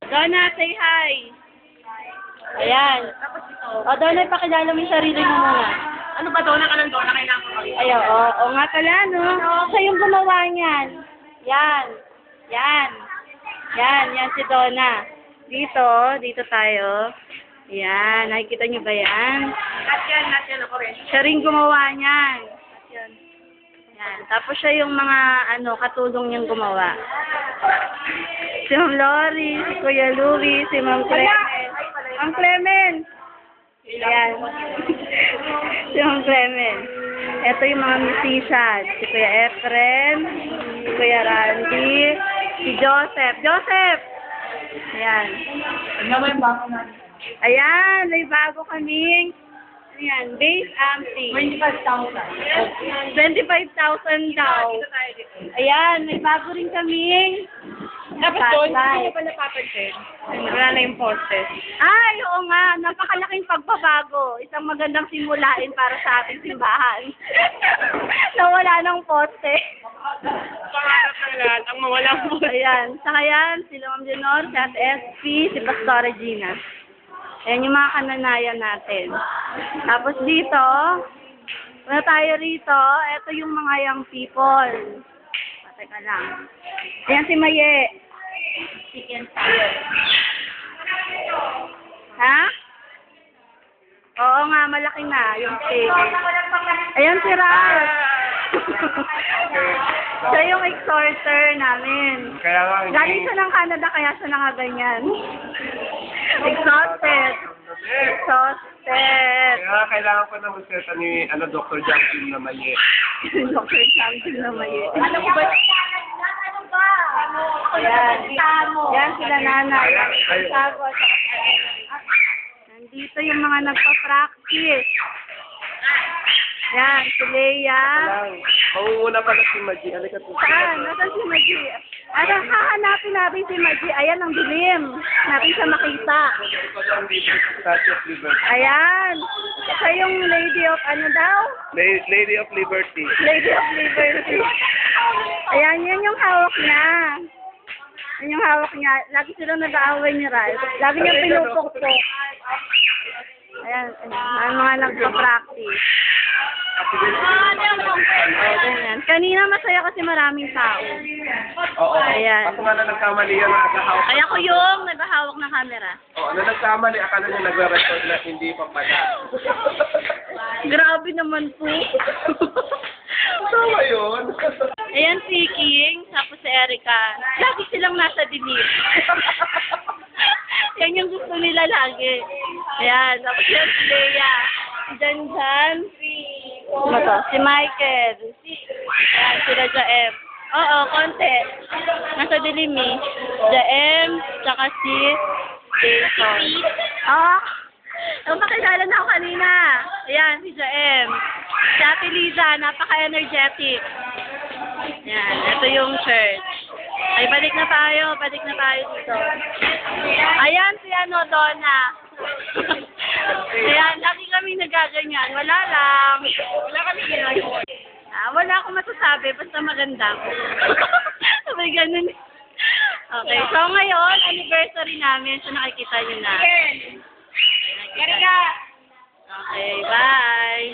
Donna, say hi. Ayan. O, Donna, ipakilala mo yung sarili mo muna. Ano ba, Donna ka ng Donna? Kailangan ko kami. Ayaw, o nga pala, no? Siya yung gumawa niyan. Yan. Yan. Yan si Donna. Dito tayo. Yan, nakikita niyo ba yan? Not yan, ako rin. Siya rin gumawa niyan. Yan. Tapos siya yung mga, katulong niyang gumawa. Si Ma'am Lori, si Kuya Louie, si Ma'am Clement. Ma'am Clement! Ayan. Si Ma'am Clement. Ito yung mga musician. Si Kuya Efren, si Kuya Randy, si Joseph. Joseph! Ayan. Ano ba yung bako natin? Ayan, may bago kaming, ayan, bass ampli. 25,000. 25,000 daw. Ayan, may bago rin kaming, Tapos doon, Bye. hindi ko pa napapansin. Wala na yung postes. ay, oo nga, napakalaking pagbabago. Isang magandang simulain para sa ating simbahan. Nawala ng poste. Pangarap ng lahat, ang mawalang postes. Ayan, saka yan, si Ma'am Jenor, si Ate SP, si Pastor Regina. Ayan yung mga kananayan natin. Tapos dito, wala tayo rito, ito yung mga young people. Teka lang. Ayan si Maye. Chicken fire. Ha? Oo nga, malaki na yung cake. Ayan si Ral. Siya yung exhorter namin. Kaya nga, Galing siya ng Canada, kaya siya nangaganyan. Exhausted. Exhausted. kaya kailangan ko na magseta ni Dr. Justin na maye. Dr. Champion na Maye. Ano ko ba? Yan. Yan sila nanay. Sago. Nandito yung mga nagpa-practice. Yan, si Leia. Mauuna pala si Maji. Halika po. Saan? Nasaan si Maji? At hahanapin natin si Maji. Ayan, ang dilim. Natin siya makita. Statue of Liberty. Ayan. Siya yung Lady of ano daw? Lady of Liberty. Lady of Liberty. Ayan, yan yung hawak niya. Yan yung hawak niya. Lagi silang nag-aaway ni Ralph. Lagi niya pinupukpok. Ayan, ang mga nagpa-practice. Ganyan. Kanina masaya kasi maraming tao. Oo. Ayan. Ako nga na nagkamali yan na nakahawak. Kaya ko yung naghahawak ng camera. Oo, na nagkamali. Akala niya nagre-record na hindi pa pala. Grabe naman po. Tama yun. Ayan si King, tapos si Erica. Lagi silang nasa dilim. Yan yung gusto nila lagi. Ayan, tapos yan si Leia. Jan. Ano to? Si Michael. Ayan, sila Jaem. Oo, konti. Nasa dilim eh. Jaem, tsaka si Jason. Makilala na ako kanina. Ayan, si Jaem. Si Ate Liza, napaka-energetic. Ayan, ito yung church. Ay, balik na tayo dito. Ayan si Donna. Ayan, lagi kami nagaganyan. Wala lang. Wala kami ginagawa. Wala akong masasabi, basta maganda ako. Sabay ganun. Okay, so ngayon, anniversary namin. So nakikita nyo na. Erika! Okay, bye.